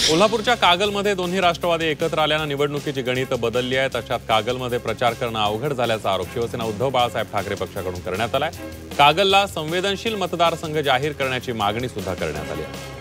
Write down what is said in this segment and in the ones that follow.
कोल्हापूरच्या कागलमध्ये दोन्ही राष्ट्रवादी एकत्र आल्यानं निवडणुकीची गणितं बदलली आहेत। अशात कागलमध्ये प्रचार करणं अवघड झाल्याचा आरोप शिवसेना उद्धव बाळासाहेब ठाकरे पक्षाकडून करण्यात आलाय। कागलला संवेदनशील मतदारसंघ जाहीर करण्याची मागणी सुद्धा करण्यात आली आहे।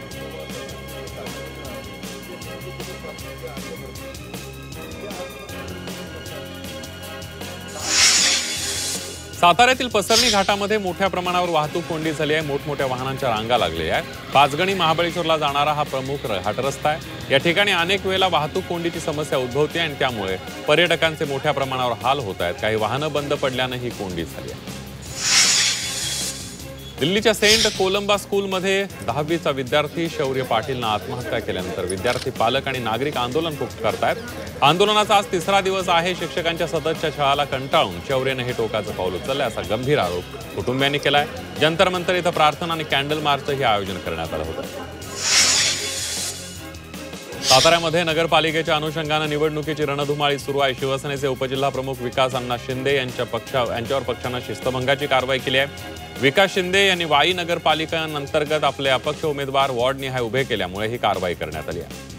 साताऱ्यातील पसरणी घाटामध्ये मोठ्या प्रमाणावर वाहतूक कोंडी झाली आहे। मोठमोठ्या वाहनांच्या रांगा लागलेल्या आहेत। पाचगणी महाबळेश्वरला जाणारा हा प्रमुख घाट रस्ता आहे। या ठिकाणी अनेक वेळेला वाहतूक कोंडीची समस्या उद्भवते आणि त्यामुळे पर्यटकांचे मोठ्या प्रमाणावर हाल होत आहेत। काही वाहनं बंद पडल्यानं ही कोंडी झाली आहे। दिल्लीच्या सेंट कोलंबा स्कूलमध्ये 10वीचा विद्यार्थी शौर्य पाटीलनं आत्महत्या केल्यानंतर विद्यार्थी पालक आणि नागरिक आंदोलन करतायत। आंदोलनाचा आज तिसरा दिवस आहे। शिक्षकांच्या सततच्या छळाला कंटाळून शौर्यने हे टोकाचं पाऊल उचललंय असा गंभीर आरोप कुटुंबियांनी केलाय। जंतर मंतर इथं प्रार्थना आणि कॅन्डल मार्चचं आयोजन करण्यात आलं होतं। साताऱ्यामध्ये नगरपालिकेच्या अनुषंगानं निवडणुकीची रणधुमाळी सुरू आहे। शिवसेनेचे उपजिल्हा प्रमुख विकास अण्णा शिंदे यांच्यावर पक्षानं शिस्तभंगाची कारवाई केली आहे। विकास शिंदे यांनी वाई नगरपालिकांतर्गत आपले अपक्ष उमेदवार वॉर्डनिहाय उभे केल्यामुळे ही कारवाई करण्यात आली आहे।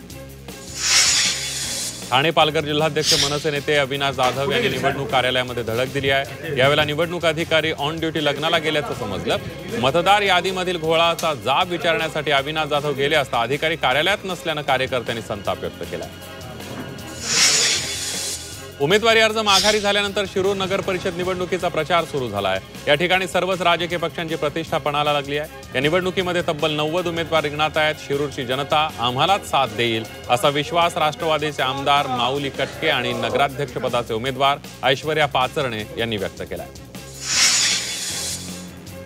ठाणे पालघर जिल्हाध्यक्ष मनसे नेते अविनाश जाधव यांनी निवडणूक कार्यालयामध्ये धडक दिली आहे। यावेळेला निवडणूक अधिकारी ऑन ड्युटी लग्नाला गेल्याचं समजलं। मतदार यादीमधील घोळाचा जाब विचारण्यासाठी अविनाश जाधव गेले असता अधिकारी कार्यालयात नसल्यानं कार्यकर्त्यांनी संताप व्यक्त केला। उमेदवारी अर्ज माघारी झाल्यानंतर शिरूर नगर परिषद निवडणुकीचा प्रचार सुरू झाला आहे। या ठिकाणी सर्वच राजकीय पक्षांची प्रतिष्ठा पणाला लागली आहे। या निवडणुकीमध्ये तब्बल 90 उमेदवार रिंगणात आहेत। शिरूरची जनता आम्हालाच साथ देईल असा विश्वास राष्ट्रवादीचे आमदार माऊली कटके आणि नगराध्यक्षपदाचे उमेदवार ऐश्वर्या पाचरणे यांनी व्यक्त केला आहे।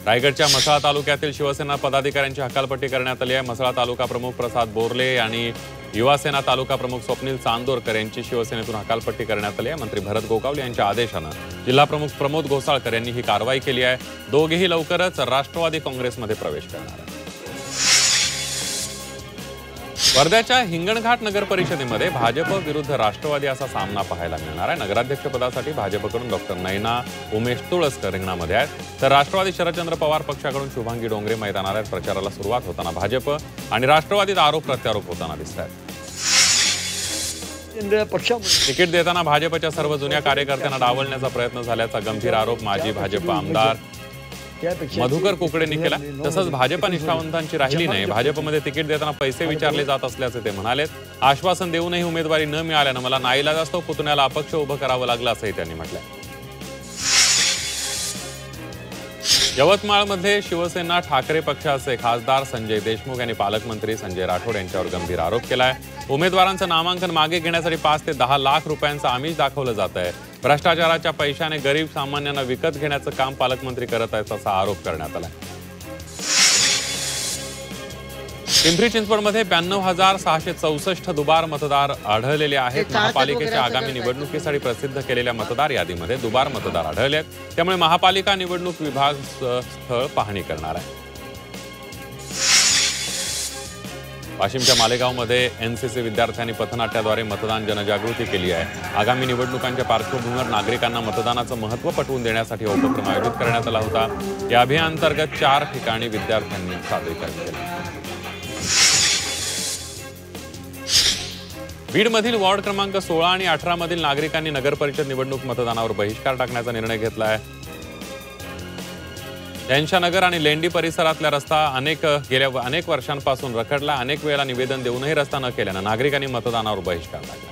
रायगडच्या म्हसळा तालुक्यातील शिवसेना पदाधिकाऱ्यांची हकालपट्टी करण्यात आली आहे। म्हसळा तालुका प्रमुख प्रसाद बोरले आणि युवासेना तालुका प्रमुख स्वप्नील चांदोरकर यांची शिवसेनेतून हकालपट्टी करण्यात आली आहे। मंत्री भरत गोगावले यांच्या आदेशानं जिल्हा प्रमुख प्रमोद घोसाळकर यांनी ही कारवाई केली आहे। दोघेही लवकरच राष्ट्रवादी काँग्रेसमध्ये प्रवेश करणार आहेत। वर्ध्याच्या हिंगणघाट नगर परिषदेमध्ये भाजप विरुद्ध राष्ट्रवादी असा सामना पाहायला मिळणार आहे। नगराध्यक्षपदासाठी भाजपकडून डॉक्टर नयना उमेश तुळसकर रिंगणामध्ये आहेत, तर राष्ट्रवादी शरदचंद्र पवार पक्षाकडून शुभांगी डोंगरे मैदानात आहेत। प्रचाराला सुरुवात होताना भाजप आणि राष्ट्रवादीत आरोप प्रत्यारोप होताना दिसत आहेत। तिकीट देताना भाजपच्या सर्व जुन्या कार्यकर्त्यांना डावलण्याचा प्रयत्न झाल्याचा गंभीर आरोप माजी भाजप आमदार मधुकर कुकडेंनी केला। तसंच भाजप निष्ठावंतांची राहिली नाही। भाजपमध्ये तिकीट देताना पैसे विचारले जात असल्याचे ते म्हणाले। आश्वासन देऊनही उमेदवारी न मिळाल्यानं मला नाईलाजास्तव पुतण्याला अपक्ष उभं करावं लागलं असंही त्यांनी म्हटलंय। यवतमाळमध्ये शिवसेना ठाकरे पक्षाचे खासदार संजय देशमुख यांनी पालकमंत्री संजय राठोड यांच्यावर गंभीर आरोप केलाय। उमेदवारांचं नामांकन मागे घेण्यासाठी 5 ते 10 लाख रुपयांचं आमिष दाखवलं जात आहे। भ्रष्टाचाराच्या पैशाने गरीब सामान्यांना विकत घेण्याचं काम पालकमंत्री करत आहेत असा आरोप करण्यात आला। पिंपरी चिंचवडमध्ये 92,664 दुबार मतदार आढळलेले आहेत। महापालिकेच्या आगामी निवडणुकीसाठी प्रसिद्ध केलेल्या मतदार यादीमध्ये दुबार मतदार आढळले आहेत, त्यामुळे महापालिका निवडणूक विभाग स्थळ पाहणी करणार आहे। वाशिमच्या मालेगावमध्ये एनसीसी विद्यार्थ्यांनी पथनाट्याद्वारे मतदान जनजागृती केली आहे। आगामी निवडणुकांच्या पार्श्वभूमीवर नागरिकांना मतदानाचं महत्त्व पटवून देण्यासाठी उपक्रम आयोजित करण्यात आला होता। या अभियानांतर्गत 4 ठिकाणी विद्यार्थ्यांनी सादरीकरण केलं। बीडमधील वॉर्ड क्रमांक 16 आणि 18 मधील नागरिकांनी नगरपरिषद निवडणूक मतदानावर बहिष्कार टाकण्याचा निर्णय घेतला आहे। जैनशानगर आणि लेंडी परिसरातला रस्ता गेल्या अनेक वर्षांपासून रखडला। अनेक वेळेला निवेदन देऊनही रस्ता न केल्यानं नागरिकांनी मतदानावर बहिष्कार टाकला।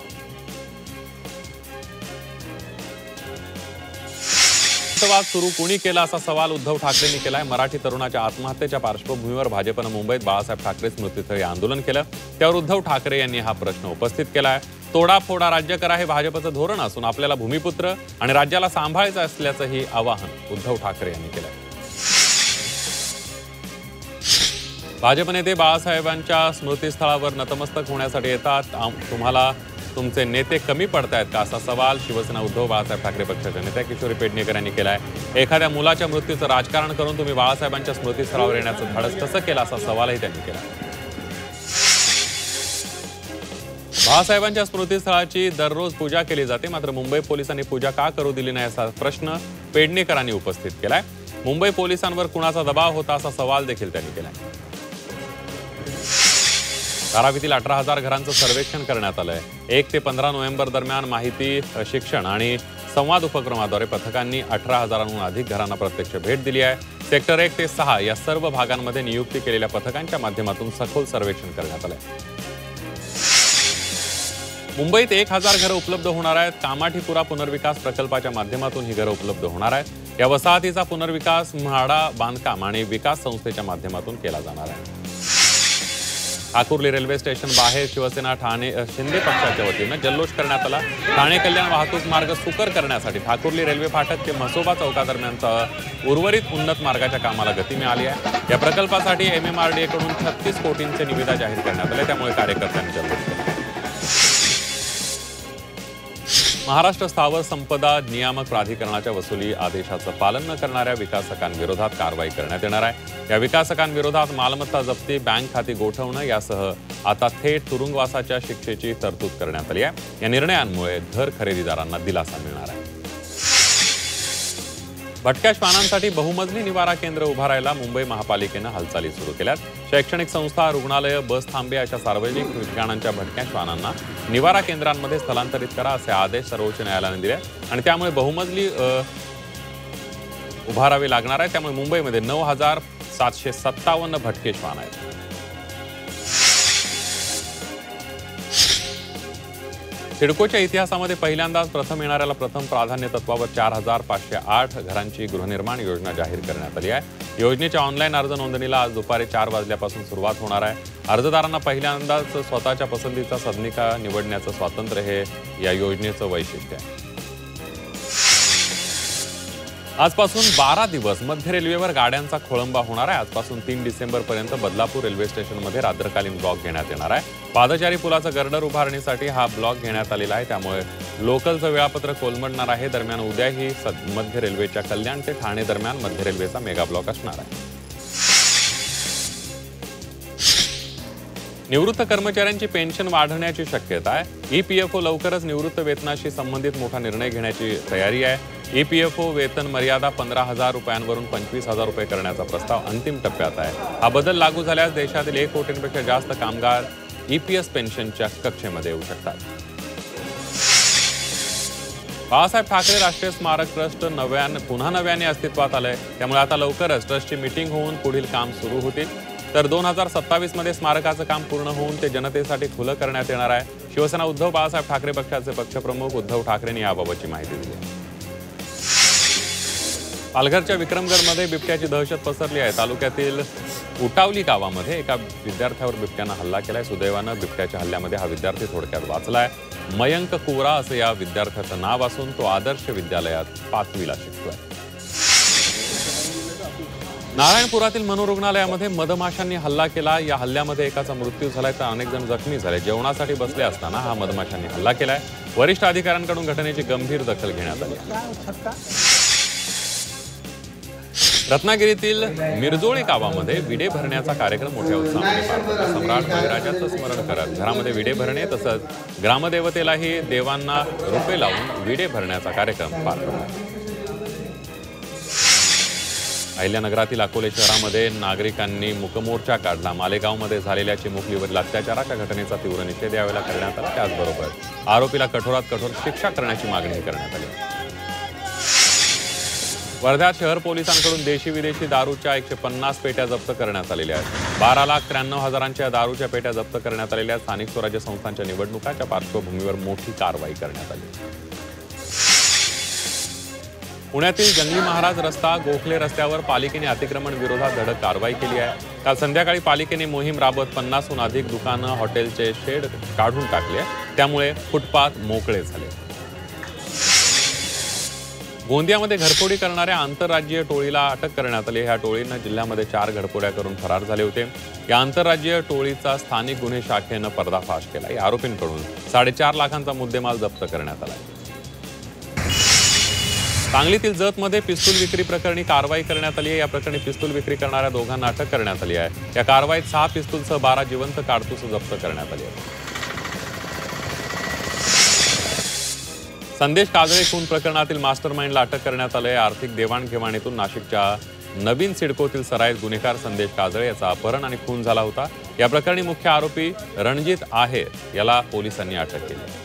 वाद सुरू कोणी केला असा सवाल उद्धव ठाकरेंनी केलाय। मराठी तरुणाच्या आत्महत्येच्या पार्श्वभूमीवर भाजपनं मुंबईत बाळासाहेब ठाकरे स्मृतीस्थळी आंदोलन केलं, त्यावर उद्धव ठाकरे यांनी हा प्रश्न उपस्थित केलाय। तोडाफोडा राज्य करा हे भाजपचं धोरण असून आपल्याला भूमिपुत्र आणि राज्याला सांभाळायचं असल्याचंही आवाहन उद्धव ठाकरे यांनी केलंय। भाजप नेते बाळासाहेबांच्या स्मृतीस्थळावर नतमस्तक होण्यासाठी येतात। तुम्हाला तुमचे नेते कमी पडतायत का असा सवाल शिवसेना उद्धव बाळासाहेब ठाकरे पक्षाच्या नेत्या किशोरी पेडणेकर यांनी केलाय। एखाद्या मुलाच्या मृत्यूचं राजकारण करून तुम्ही बाळासाहेबांच्या स्मृतीस्थळावर येण्याचं धाडस कसं केलं असा सवालही त्यांनी केला। बाळासाहेबांच्या स्मृतीस्थळाची दररोज पूजा केली जाते, मात्र मुंबई पोलिसांनी पूजा का करू दिली नाही असा प्रश्न पेडणेकरांनी उपस्थित केलाय। मुंबई पोलिसांवर कुणाचा दबाव होता असा सवाल देखील त्यांनी केलाय। धारावीतील 18,000 घरांचं सर्वेक्षण करण्यात आलंय. 1 ते 15 नोव्हेंबर दरम्यान माहिती, शिक्षण आणि संवाद उपक्रमाद्वारे पथकांनी 18,000हून अधिक घरांना प्रत्यक्ष भेट दिली आहे. सेक्टर 1 ते 6 या सर्व भागांमध्ये नियुक्ती केलेल्या पथकांच्या माध्यमातून सखोल सर्वेक्षण करण्यात आलंय. मुंबईत 1,000 घरं उपलब्ध होणार आहेत. कामाठीपुरा पुनर्विकास प्रकल्पाच्या माध्यमातून ही घरं उपलब्ध होणार आहेत. या वसाहतीचा पुनर्विकास म्हाडा बांधकाम आणि विकास संस्थेच्या माध्यमातून केला जाणार आहे. ठाकुर्ली रेल्वे स्टेशन बाहेर शिवसेना ठाणे शिंदे पक्षाच्या वतीनं जल्लोष करण्यात आला. ठाणे कल्याण वाहतूक मार्ग सुकर करण्यासाठी ठाकुर्ली रेल्वे फाटक ते म्हसोबा चौकादरम्यानचा उर्वरित उन्नत मार्गाच्या कामाला गती मिळाली आहे. या प्रकल्पासाठी MMRDA कडून 36 कोटींचे निविदा जाहीर करण्यात आले. त्यामुळे कार्यकर्त्यांनी जल्लोष केला. महाराष्ट्र स्थावर संपदा नियामक प्राधिकरणाच्या वसुली आदेशाचं पालन न करणाऱ्या विकासकांविरोधात कारवाई करण्यात येणार आहे. या विकासकांविरोधात मालमत्ता जप्ती, बँक खाती गोठवणं यासह आता थेट तुरुंगवासाच्या शिक्षेची तरतूद करण्यात आली आहे. या निर्णयांमुळे घर खरेदीदारांना दिलासा मिळणार आहे. भटक्या श्वानांसाठी बहुमजली निवारा केंद्र उभारायला मुंबई महापालिकेनं हालचाली सुरू केल्यात. शैक्षणिक संस्था, रुग्णालयं, बस थांबे अशा सार्वजनिक ठिकाणांच्या भटक्या श्वानांना निवारा केंद्रांमध्ये स्थलांतरित करा असे आदेश सर्वोच्च न्यायालयाने दिले आणि त्यामुळे बहुमजली उभारावे लागणार आहे. त्यामुळे मुंबईमध्ये 9,757 भटके श्वान आहेत. सिडकोच्या इतिहासामध्ये पहिल्यांदाच प्रथम येणाऱ्याला प्रथम प्राधान्य तत्वावर 4,508 घरांची गृहनिर्माण योजना जाहीर करण्यात आली आहे. योजनेच्या ऑनलाईन अर्ज नोंदणीला आज दुपारी 4 वाजल्यापासून सुरुवात होणार आहे. अर्जदारांना पहिल्यांदाच स्वतःच्या पसंतीचा सदनिका निवडण्याचं स्वातंत्र्य हे या योजनेचं वैशिष्ट्य आहे. आजपासून 12 दिवस मध्य रेल्वेवर गाड्यांचा खोळंबा होणार आहे. आजपासून 3 डिसेंबरपर्यंत बदलापूर रेल्वे स्टेशनमध्ये रात्रकालीन ब्लॉक घेण्यात येणार आहे. पादचारी पुलाचं गर्डर उभारणीसाठी हा ब्लॉक घेण्यात आलेला आहे. त्यामुळे लोकलचं वेळापत्रक कोलमडणार आहे. दरम्यान उद्याही मध्य रेल्वेच्या कल्याण ते ठाणे दरम्यान मध्य रेल्वेचा मेगा ब्लॉक असणार आहे. निवृत्त कर्मचाऱ्यांची पेन्शन वाढवण्याची शक्यता आहे. EPFO लवकरच निवृत्त वेतनाशी संबंधित मोठा निर्णय घेण्याची तयारी आहे. EPFO वेतन मर्यादा 15,000 रुपयांवरून 25,000 रुपये करण्याचा प्रस्ताव अंतिम टप्प्यात आहे. हा बदल लागू झाल्यास देशातील 1 कोटींपेक्षा जास्त कामगार EPS पेन्शनच्या कक्षेमध्ये येऊ शकतात. बाळासाहेब ठाकरे राष्ट्रीय स्मारक ट्रस्ट पुन्हा नव्याने अस्तित्वात आलंय. त्यामुळे आता लवकरच ट्रस्टची मीटिंग होऊन पुढील काम सुरू होतील. तर 2027 मध्ये स्मारकाचं काम पूर्ण होऊन ते जनतेसाठी खुलं करण्यात येणार आहे. शिवसेना उद्धव बाळासाहेब ठाकरे पक्षाचे पक्षप्रमुख उद्धव ठाकरेंनी याबाबतची माहिती दिली आहे. पालघरच्या विक्रमगडमध्ये बिबट्याची दहशत पसरली आहे. तालुक्यातील उटावली गावामध्ये एका विद्यार्थ्यावर बिबट्यानं हल्ला केलाय. सुदैवानं बिबट्याच्या हल्ल्यामध्ये हा विद्यार्थी थोडक्यात वाचलाय. मयंक कुवरा असं या विद्यार्थ्याचं नाव असून तो आदर्श विद्यालयात 5वीला शिकतोय. नारायणपुरातील मनोरुग्णालयामध्ये मधमाशांनी हल्ला केला. या हल्ल्यामध्ये एकाचा मृत्यू झालाय तर अनेक जण जखमी झाले. जेवणासाठी बसले असताना हा मधमाशांनी हल्ला केलाय. वरिष्ठ अधिकाऱ्यांकडून घटनेची गंभीर दखल घेण्यात आली. रत्नागिरीतील मिरजोळी गावामध्ये विडे भरण्याचा कार्यक्रम मोठ्या उत्साहाने पार पडला. सम्राट बळीराजाचं स्मरण करत घरामध्ये विडे भरणे तसंच ग्रामदेवतेलाही देवांना रुपे लावून विडे भरण्याचा कार्यक्रम पार पडला. अहिल्यानगरातील अकोले शहरामध्ये नागरिकांनी मूकमोर्चा काढला. मालेगावमध्ये झालेल्या चिमुकलीवरील अत्याचाराच्या घटनेचा तीव्र निषेध यावेळेला करण्यात आला. त्याचबरोबर आरोपीला कठोरात कठोर शिक्षा करण्याची मागणी करण्यात आली. वर्ध्यात शहर पोलिसांकडून देशी विदेशी दारूच्या 150 पेट्या जप्त करण्यात आलेल्या आहेत. 12,93,000च्या दारूच्या पेट्या जप्त करण्यात आलेल्या. स्थानिक स्वराज्य संस्थांच्या निवडणुकांच्या पार्श्वभूमीवर मोठी कारवाई करण्यात आली. पुण्यातील जंगली महाराज रस्ता गोखले रस्त्यावर पालिकेने अतिक्रमण विरोधात धडक कारवाई केली आहे. काल संध्याकाळी पालिकेने मोहीम राबवत 50हून अधिक दुकानं, हॉटेलचे शेड काढून टाकले. त्यामुळे फुटपाथ मोकळे झाले. गोंदियामध्ये घरफोडी करणाऱ्या आंतरराज्यीय टोळीला अटक करण्यात आली. ह्या टोळीनं जिल्ह्यामध्ये 4 घरफोड्या करून फरार झाले होते. या आंतरराज्यीय टोळीचा स्थानिक गुन्हे शाखेनं पर्दाफाश केला. या आरोपींकडून 4.5 लाखांचा मुद्देमाल जप्त करण्यात आला. सांगलीतील जतमध्ये पिस्तूल विक्री प्रकरणी कारवाई करण्यात आली आहे. या प्रकरणी पिस्तूल विक्री करणाऱ्या दोघांना अटक करण्यात आली आहे. या कारवाईत 6 पिस्तूलसह 12 जिवंत काडतूस जप्त करण्यात आली आहे. संदेश काजळे खून प्रकरणातील मास्टरमाइंडला अटक करण्यात आले. आर्थिक देवाणघेवाणीतून नाशिकच्या नवीन सिडकोतील सराईत गुन्हेगार संदेश काजळे याचा अपहरण आणि खून झाला होता. या प्रकरणी मुख्य आरोपी रणजित आहेर याला पोलिसांनी अटक केली.